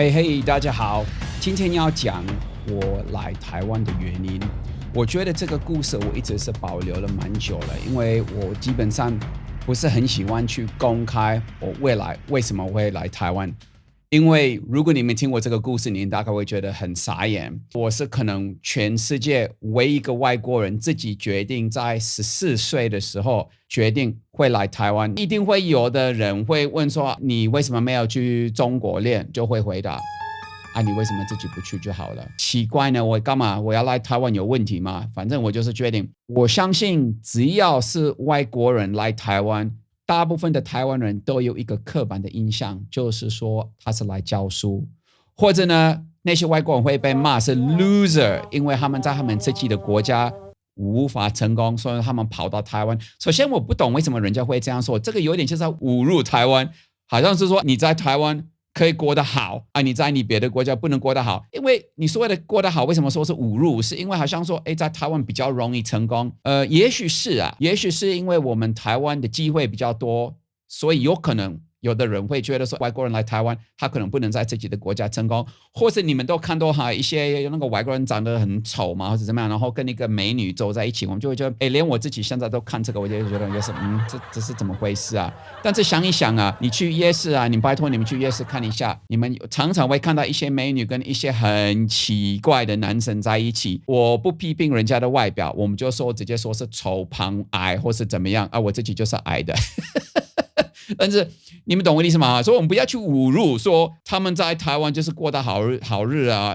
嘿嘿，大家好，今天要讲我来台湾的原因。我觉得这个故事我一直是保留了蛮久了，因为我基本上不是很喜欢去公开我未来为什么会来台湾。因为如果你们听过这个故事，你大概会觉得很傻眼。我是可能全世界唯一一个外国人自己决定在14岁的时候决定会来台湾。一定会有的人会问说，你为什么没有去中国练？就会回答，你为什么自己不去就好了？奇怪呢，我干嘛？我要来台湾有问题吗？反正我就是决定，我相信只要是外国人来台湾，大部分的台湾人都有一个刻板的印象，就是说他是来教书，或者呢，那些外国人会被骂是 loser， 因为他们在他们自己的国家无法成功，所以他们跑到台湾。首先，我不懂为什么人家会这样说，这个有点就是侮辱台湾，好像是说你在台湾可以过得好你在你别的国家不能过得好。因为你所谓的过得好，为什么说是侮辱？是因为好像说在台湾比较容易成功。也许是也许是因为我们台湾的机会比较多，所以有可能有的人会觉得说外国人来台湾他可能不能在自己的国家成功，或是你们都看到一些那个外国人长得很丑嘛，或者怎么样，然后跟一个美女走在一起，我们就会觉得连我自己现在都看这个，我就觉得就是这是怎么回事啊？但是想一想你去夜市你拜托你们去夜市看一下，你们常常会看到一些美女跟一些很奇怪的男生在一起。我不批评人家的外表，我们就直接说是丑胖矮或是怎么样我自己就是矮的但是你们懂我的意思吗？所以我们不要去侮辱说他们在台湾就是过得好日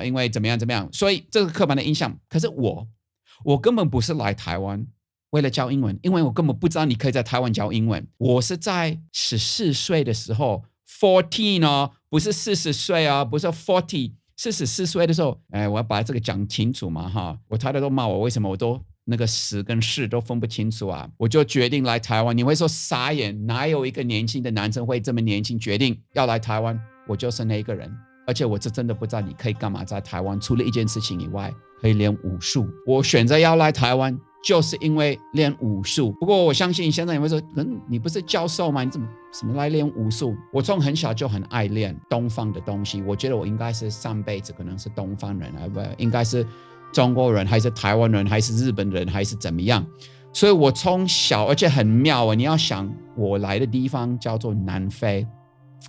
因为怎么样怎么样。所以这个刻板的印象。可是我根本不是来台湾为了教英文，因为我根本不知道你可以在台湾教英文。我是在14岁的时候 14不是40岁不是40，是14岁的时候。我要把这个讲清楚嘛我太太都骂我，为什么我都那个10跟4都分不清楚我就决定来台湾。你会说傻眼，哪有一个年轻的男生会这么年轻决定要来台湾？我就是那一个人。而且我是真的不知道你可以干嘛在台湾，除了一件事情以外，可以练武术。我选择要来台湾就是因为练武术。不过我相信现在你会说，你不是教授吗？你怎么来练武术？我从很小就很爱练东方的东西。我觉得我应该是上辈子可能是东方人不应该是中国人还是台湾人还是日本人还是怎么样。所以我从小，而且很妙你要想我来的地方叫做南非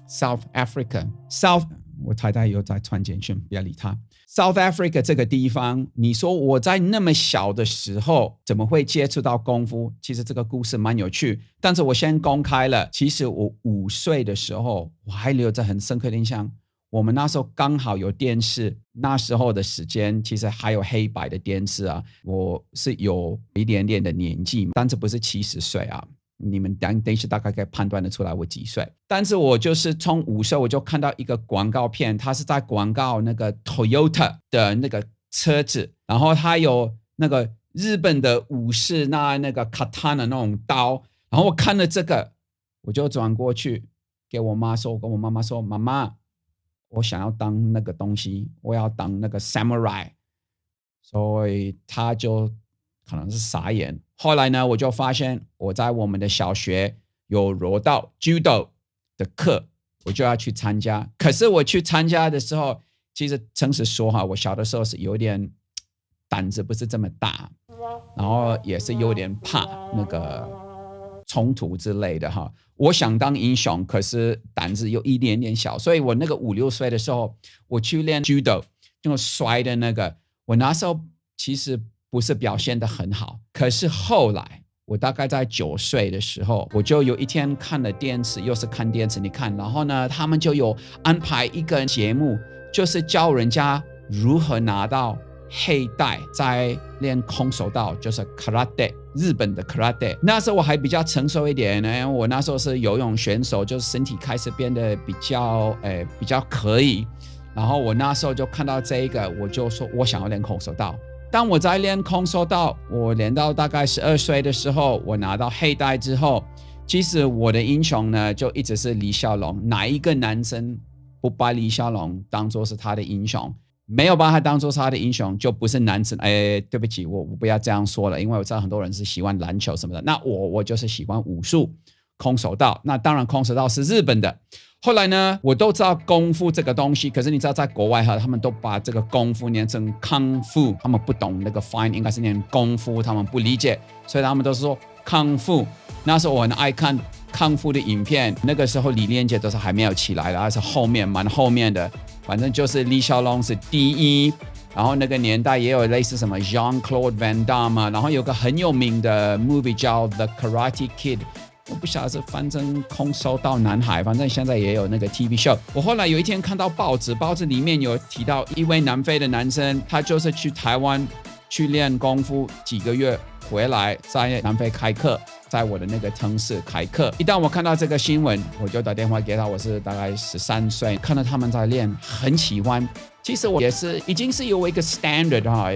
South Africa。 我太太又在传简讯，不要理她。 South Africa 这个地方，你说我在那么小的时候怎么会接触到功夫？其实这个故事蛮有趣，但是我先公开了。其实我5岁的时候，我还留着很深刻的印象。我们那时候刚好有电视，那时候的时间其实还有黑白的电视我是有一点点的年纪，但是不是70岁你们等一下大概可以判断得出来我几岁。但是我就是从5岁我就看到一个广告片，它是在广告那个 Toyota 的那个车子，然后它有那个日本的武士那个 katana 那种刀。然后我看了这个，我就转过去给我妈说，跟我妈妈说，妈妈，我想要当那个东西，我要当那个 samurai。 所以他就可能是傻眼。后来呢，我就发现我在我们的小学有柔道 judo 的课，我就要去参加。可是我去参加的时候，其实诚实说我小的时候是有点胆子不是这么大，然后也是有点怕那个冲突之类的我想当英雄，可是胆子有一点点小。所以我那个5、6岁的时候，我去练 judo 就摔的那个，我那时候其实不是表现得很好。可是后来我大概在9岁的时候，我就有一天看了电视，又是看电视，你看，然后呢他们就有安排一个节目，就是教人家如何拿到黑带，在练空手道，就是 karate， 日本的 karate。 那时候我还比较成熟一点呢，我那时候是游泳选手，就是身体开始变得比较可以。然后我那时候就看到这一个，我就说我想要练空手道。当我在练空手道，我练到大概12岁的时候，我拿到黑带之后，其实我的英雄呢就一直是李小龙。哪一个男生不把李小龙当作是他的英雄？没有把他当作是他的英雄，就不是男生。对不起，我不要这样说了，因为我知道很多人是喜欢篮球什么的。那我就是喜欢武术，空手道。那当然空手道是日本的。后来呢，我都知道功夫这个东西，可是你知道在国外他们都把这个功夫念成康复，他们不懂那个发音，应该是念功夫，他们不理解，所以他们都是说康复。那时候我很爱看康复的影片，那个时候李连杰都是还没有起来的，还是蛮后面的，反正就是李小龙是第一。然后那个年代也有类似什么 Jean-Claude Van Damme 啊，然后有个很有名的 movie 叫 The Karate Kid， 我不晓得是翻成空手道男孩，反正现在也有那个 TV show。我后来有一天看到报纸里面有提到一位南非的男生，他就是去台湾去练功夫几个月，回来在南非开课，在我的那个城市开课。一旦我看到这个新闻，我就打电话给他，我是大概13岁，看到他们在练，很喜欢。其实我也是已经是有一个 standard 哈，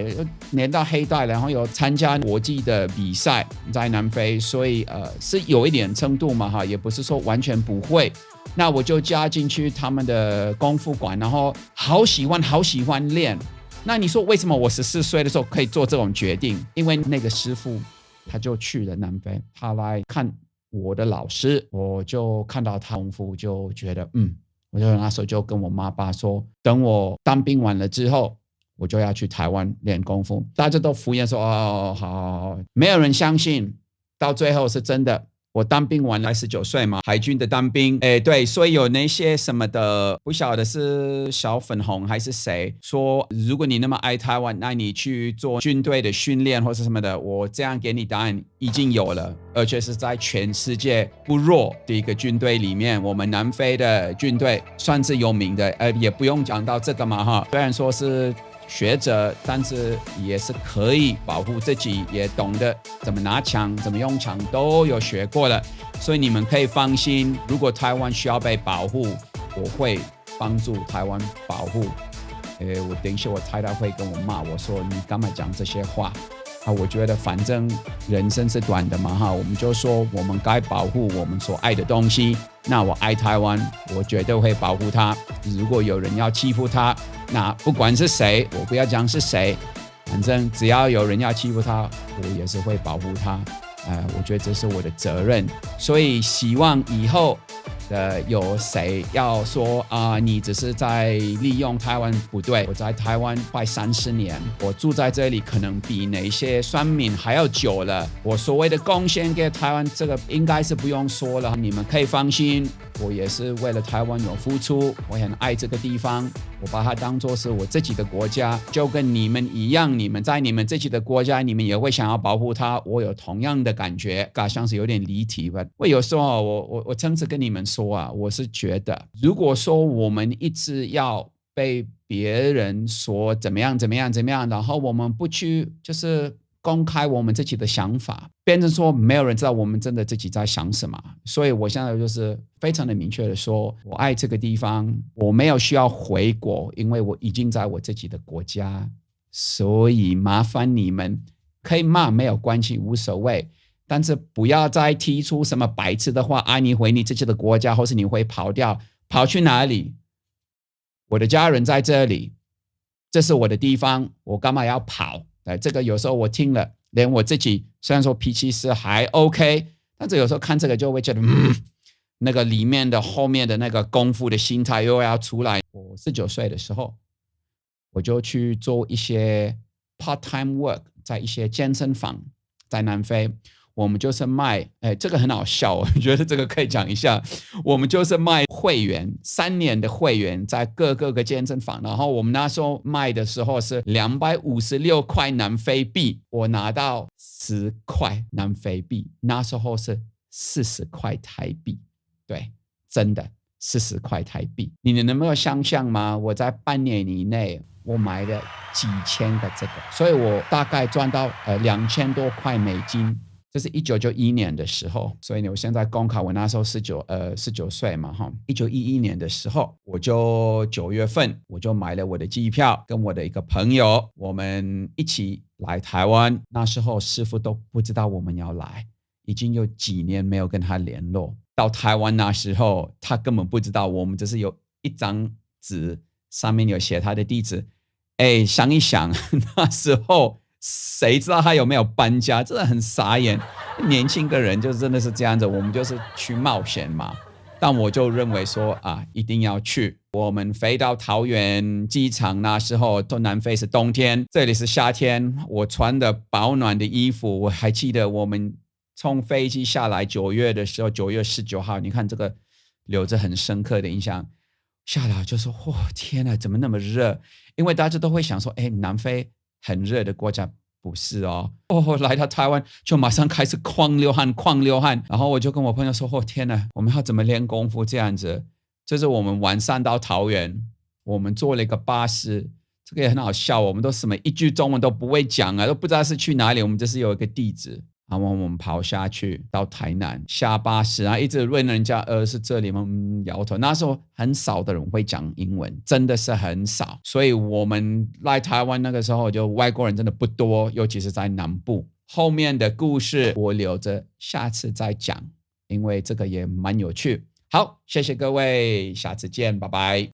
练到黑带，然后有参加国际的比赛在南非，所以是有一点程度嘛哈，也不是说完全不会。那我就加进去他们的功夫馆，然后好喜欢练。那你说为什么我14岁的时候可以做这种决定？因为那个师傅他就去了南非，他来看我的老师，我就看到他功夫，就觉得我就那时候就跟我妈爸说，等我当兵完了之后，我就要去台湾练功夫。大家都敷衍说哦，好，没有人相信，到最后是真的。我当兵完了19岁嘛，海军的当兵，对，所以有那些什么的，不晓得是小粉红还是谁说，如果你那么爱台湾，那你去做军队的训练或是什么的，我这样给你答案已经有了，而且是在全世界不弱的一个军队里面，我们南非的军队算是有名的，也不用讲到这个嘛哈，虽然说是学者，但是也是可以保护自己，也懂得怎么拿枪，怎么用枪，都有学过了。所以你们可以放心，如果台湾需要被保护，我会帮助台湾保护。我等一下我太太会跟我骂我说你干嘛讲这些话啊？我觉得反正人生是短的嘛哈，我们就说我们该保护我们所爱的东西。那我爱台湾，我绝对会保护它。如果有人要欺负它，那不管是谁，我不要讲是谁，反正只要有人要欺负他，我也是会保护他。我觉得这是我的责任，所以希望以后有谁要说你只是在利用台湾，不对，我在台湾快30年，我住在这里可能比那些酸民还要久了。我所谓的贡献给台湾，这个应该是不用说了，你们可以放心，我也是为了台湾有付出，我很爱这个地方，我把它当作是我自己的国家，就跟你们一样，你们在你们自己的国家，你们也会想要保护它，我有同样的感觉，好像是有点离题吧。我有时候我诚实跟你们说我是觉得，如果说我们一直要被别人说怎么样，然后我们不去就是公开我们自己的想法，变成说没有人知道我们真的自己在想什么。所以我现在就是非常的明确的说，我爱这个地方，我没有需要回国，因为我已经在我自己的国家。所以麻烦你们可以骂没有关系，无所谓，但是不要再提出什么白痴的话你回你自己的国家，或是你会跑掉，跑去哪里？我的家人在这里，这是我的地方，我干嘛要跑？这个有时候我听了，连我自己虽然说脾气是还 OK， 但是有时候看这个就会觉得那个里面的后面的那个功夫的心态又要出来。我19岁的时候，我就去做一些 part-time work， 在一些健身房，在南非。我们就是卖，这个很好笑，我觉得这个可以讲一下。我们就是卖会员，3年的会员，在各个健身房。然后我们那时候卖的时候是256块南非币，我拿到10块南非币，那时候是40块台币，对，真的40块台币。你能不能想象吗？我在半年以内，我买了几千个这个，所以我大概赚到2000多块美金。这是1991年的时候，所以呢，我现在公考，我那时候19岁嘛哈。1911年的时候，我就9月份我就买了我的机票，跟我的一个朋友，我们一起来台湾。那时候师傅都不知道我们要来，已经有几年没有跟他联络。到台湾那时候，他根本不知道，我们只是有一张纸，上面有写他的地址。想一想，那时候谁知道他有没有搬家？真的很傻眼。年轻的人就真的是这样子，我们就是去冒险嘛。但我就认为说啊，一定要去。我们飞到桃园机场那时候，南非是冬天，这里是夏天。我穿的保暖的衣服，我还记得我们从飞机下来9月的时候，9月19号，你看这个留着很深刻的印象。下来就说，哇，天哪，怎么那么热？因为大家都会想说，哎，南非很热的国家。不是哦，来到台湾就马上开始狂流汗，然后我就跟我朋友说，天哪，我们要怎么练功夫这样子？这是我们晚上到桃园，我们坐了一个巴士，这个也很好笑，我们都什么一句中文都不会讲啊，都不知道是去哪里，我们只是有一个地址。然后我们跑下去到台南下巴士，然后一直问人家是这里吗？摇头。那时候很少的人会讲英文，真的是很少，所以我们来台湾那个时候就外国人真的不多，尤其是在南部。后面的故事我留着下次再讲，因为这个也蛮有趣。好，谢谢各位，下次见，拜拜。